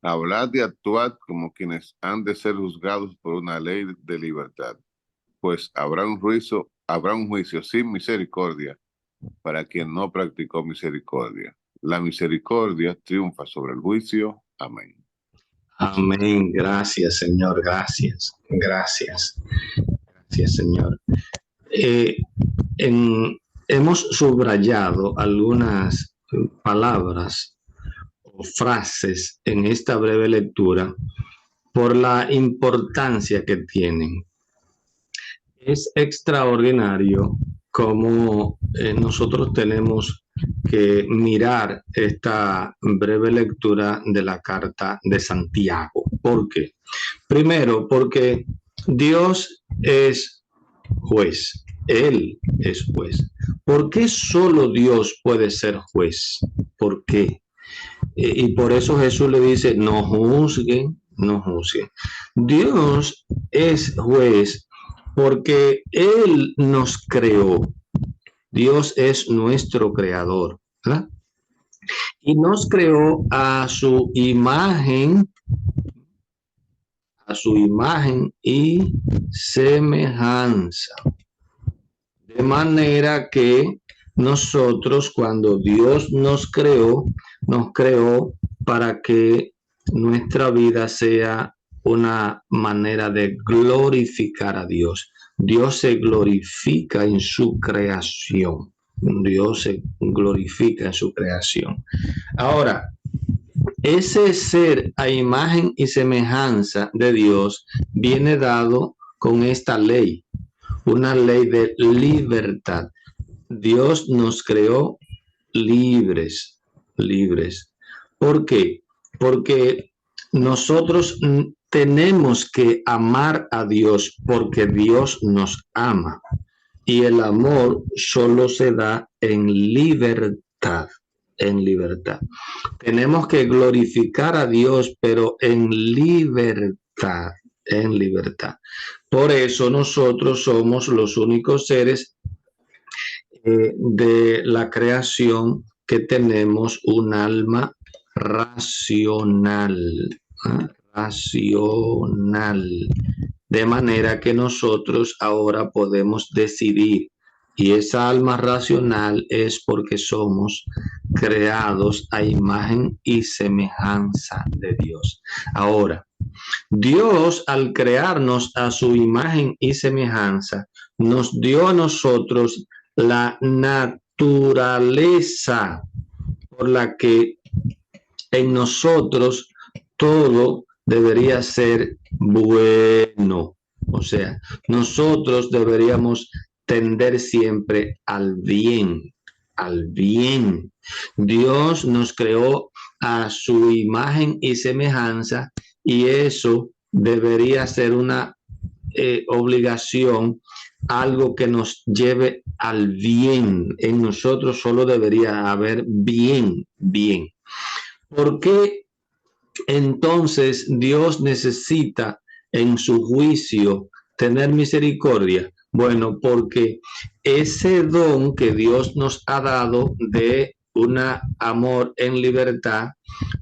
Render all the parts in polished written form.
Hablad y actuad como quienes han de ser juzgados por una ley de libertad, pues habrá un juicio sin misericordia para quien no practicó misericordia. La misericordia triunfa sobre el juicio. Amén. Amén. Gracias, Señor. Gracias. Gracias. Gracias, Señor. Eh, en, hemos subrayado algunas palabras o frases en esta breve lectura por la importancia que tienen. Es extraordinario cómo nosotros tenemos que mirar esta breve lectura de la carta de Santiago. ¿Por qué? Primero, porque Dios es juez. Él es juez. ¿Por qué solo Dios puede ser juez? ¿Por qué? Y por eso Jesús le dice, no juzguen, no juzguen. Dios es juez porque Él nos creó. Dios es nuestro creador, ¿verdad? Y nos creó a su imagen y semejanza. De manera que nosotros, cuando Dios nos creó para que nuestra vida sea una manera de glorificar a Dios. Dios se glorifica en su creación. Dios se glorifica en su creación. Ahora, ese ser a imagen y semejanza de Dios viene dado con esta ley, una ley de libertad. Dios nos creó libres, libres. ¿Por qué? Porque nosotros tenemos que amar a Dios porque Dios nos ama. Y el amor solo se da en libertad, en libertad. Tenemos que glorificar a Dios, pero en libertad, en libertad. Por eso nosotros somos los únicos seres de la creación que tenemos un alma racional, ¿eh? Racional, de manera que nosotros ahora podemos decidir, y esa alma racional es porque somos creados a imagen y semejanza de Dios. Ahora, Dios, al crearnos a su imagen y semejanza, nos dio a nosotros la naturaleza por la que en nosotros todo debería ser bueno. O sea, nosotros deberíamos tender siempre al bien, al bien. Dios nos creó a su imagen y semejanza y eso debería ser una obligación, algo que nos lleve al bien. En nosotros solo debería haber bien, bien. ¿Por qué entonces Dios necesita en su juicio tener misericordia? Bueno, porque ese don que Dios nos ha dado de un amor en libertad,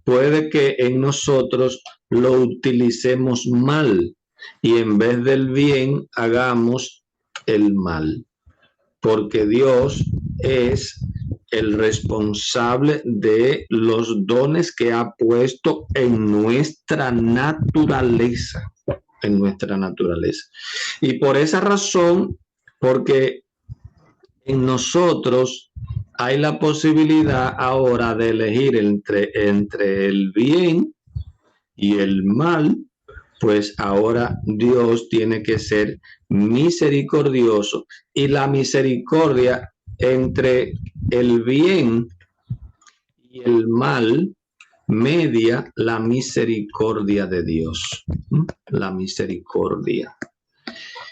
puede que en nosotros lo utilicemos mal y en vez del bien hagamos el mal, porque Dios es el responsable de los dones que ha puesto en nuestra naturaleza, en nuestra naturaleza. Y por esa razón, porque en nosotros hay la posibilidad ahora de elegir entre el bien y el mal, pues ahora Dios tiene que ser misericordioso y la misericordia entre el bien y el mal media la misericordia de Dios. La misericordia.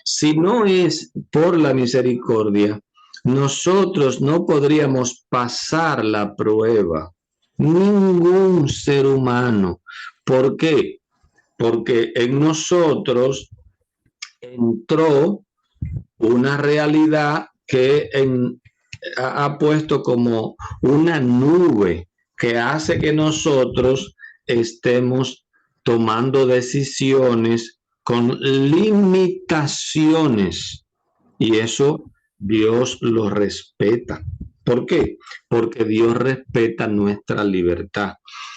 Si no es por la misericordia, nosotros no podríamos pasar la prueba. Ningún ser humano. ¿Por qué? Porque en nosotros entró una realidad que ha puesto como una nube que hace que nosotros estemos tomando decisiones con limitaciones. Y eso Dios lo respeta. ¿Por qué? Porque Dios respeta nuestra libertad.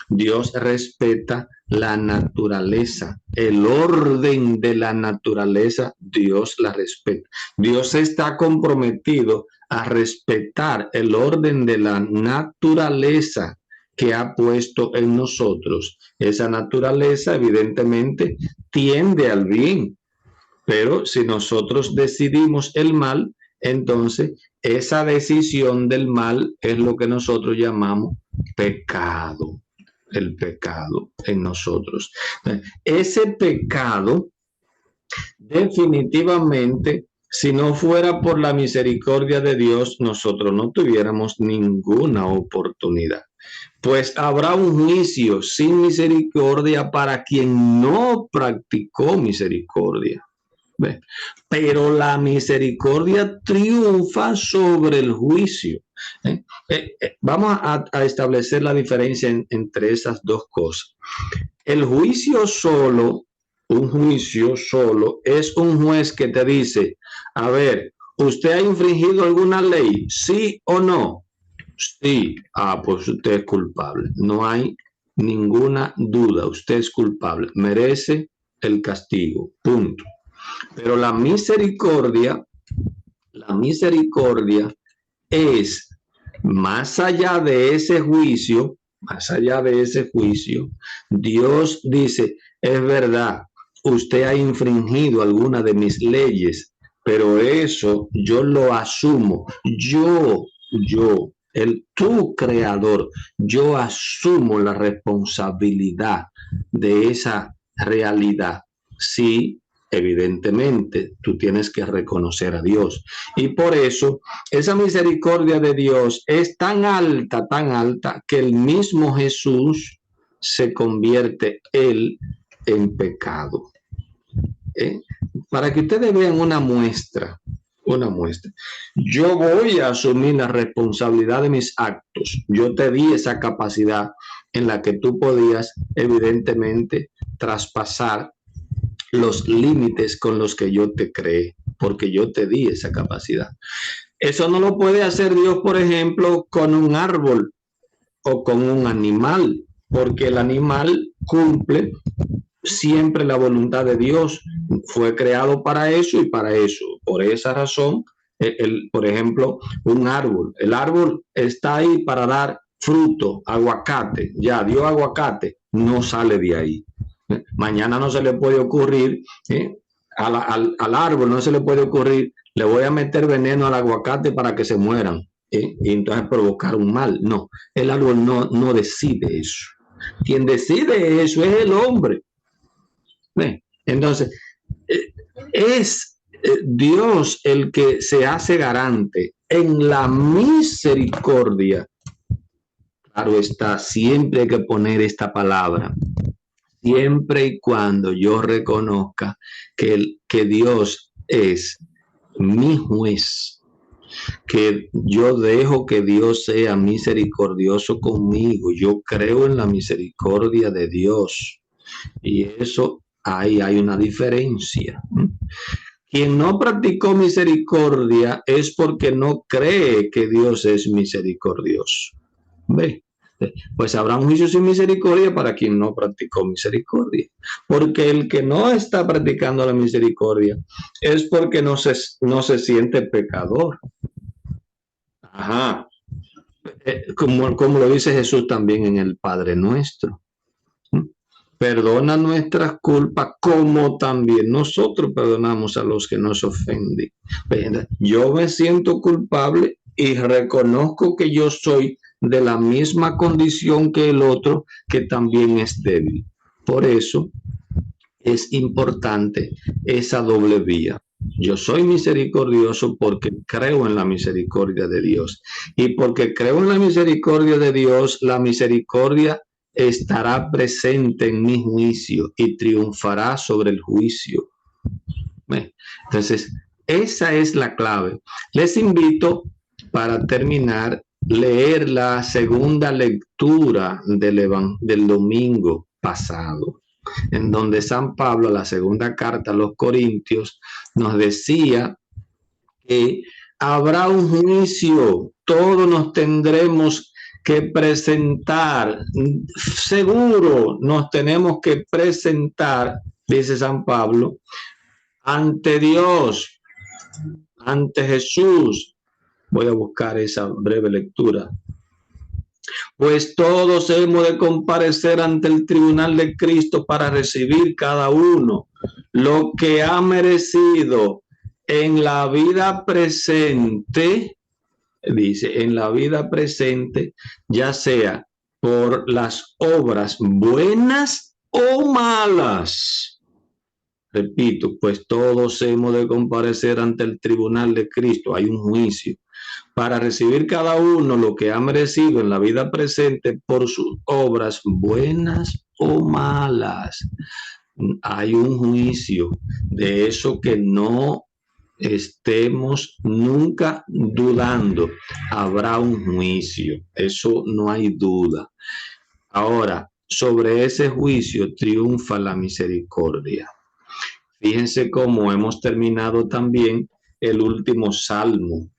Dios respeta la naturaleza, el orden de la naturaleza, Dios la respeta. Dios está comprometido a respetar el orden de la naturaleza que ha puesto en nosotros. Esa naturaleza evidentemente tiende al bien, pero si nosotros decidimos el mal, entonces esa decisión del mal es lo que nosotros llamamos pecado, el pecado en nosotros. Ese pecado, definitivamente, si no fuera por la misericordia de Dios, nosotros no tuviéramos ninguna oportunidad. Pues habrá un juicio sin misericordia para quien no practicó misericordia. Pero la misericordia triunfa sobre el juicio. Vamos a establecer la diferencia entre esas dos cosas. El juicio solo, un juicio solo, es un juez que te dice, a ver, ¿usted ha infringido alguna ley? ¿Sí o no? Sí. Ah, pues usted es culpable. No hay ninguna duda. Usted es culpable. Merece el castigo. Punto. Pero la misericordia es más allá de ese juicio, Dios dice, es verdad, usted ha infringido alguna de mis leyes, pero eso yo lo asumo, tu creador, yo asumo la responsabilidad de esa realidad. Sí, evidentemente, tú tienes que reconocer a Dios. Y por eso, esa misericordia de Dios es tan alta, que el mismo Jesús se convierte él en pecado. Para que ustedes vean una muestra. Yo voy a asumir la responsabilidad de mis actos. Yo te di esa capacidad en la que tú podías, evidentemente, traspasar los límites con los que yo te creé, porque yo te di esa capacidad. Eso no lo puede hacer Dios, por ejemplo, con un árbol o con un animal, porque el animal cumple siempre la voluntad de Dios. Fue creado para eso y para eso. Por esa razón, por ejemplo, un árbol. El árbol está ahí para dar fruto, aguacate. Ya dio aguacate, no sale de ahí. Mañana no se le puede ocurrir, al árbol no se le puede ocurrir, le voy a meter veneno al aguacate para que se mueran, y entonces provocar un mal. No, el árbol no decide eso. Quien decide eso es el hombre. Entonces, es Dios el que se hace garante en la misericordia. Claro está, siempre hay que poner esta palabra. Siempre y cuando yo reconozca que Dios es mi juez, que yo dejo que Dios sea misericordioso conmigo, yo creo en la misericordia de Dios, y eso ahí hay una diferencia. Quien no practicó misericordia es porque no cree que Dios es misericordioso. ¿Ve? Pues habrá un juicio sin misericordia para quien no practicó misericordia. Porque el que no está practicando la misericordia es porque no se siente pecador. Ajá. Como lo dice Jesús también en el Padre Nuestro. Perdona nuestras culpas como también nosotros perdonamos a los que nos ofenden. Yo me siento culpable y reconozco que yo soy de la misma condición que el otro, que también es débil. Por eso es importante esa doble vía. Yo soy misericordioso porque creo en la misericordia de Dios. Y porque creo en la misericordia de Dios, la misericordia estará presente en mi juicio y triunfará sobre el juicio. Entonces, esa es la clave. Les invito, para terminar, leer la segunda lectura del domingo pasado, en donde San Pablo, la segunda carta a los Corintios, nos decía que habrá un juicio, todos nos tendremos que presentar, seguro nos tenemos que presentar, dice San Pablo, ante Dios, ante Jesús. Voy a buscar esa breve lectura. Pues todos hemos de comparecer ante el tribunal de Cristo para recibir cada uno lo que ha merecido en la vida presente, dice, en la vida presente, ya sea por las obras buenas o malas. Repito, pues todos hemos de comparecer ante el tribunal de Cristo. Hay un juicio para recibir cada uno lo que ha merecido en la vida presente por sus obras buenas o malas. Hay un juicio de eso, que no estemos nunca dudando. Habrá un juicio, eso no hay duda. Ahora, sobre ese juicio triunfa la misericordia. Fíjense cómo hemos terminado también el último salmo.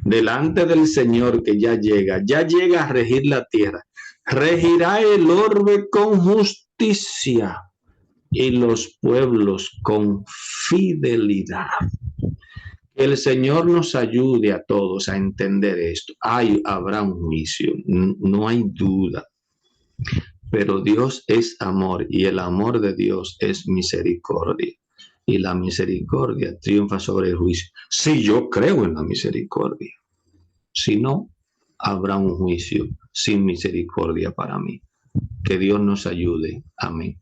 Delante del Señor que ya llega a regir la tierra. Regirá el orbe con justicia y los pueblos con fidelidad. Que el Señor nos ayude a todos a entender esto. Habrá un juicio, no hay duda. Pero Dios es amor y el amor de Dios es misericordia. Y la misericordia triunfa sobre el juicio. Si yo creo en la misericordia. Si no, habrá un juicio sin misericordia para mí. Que Dios nos ayude. Amén.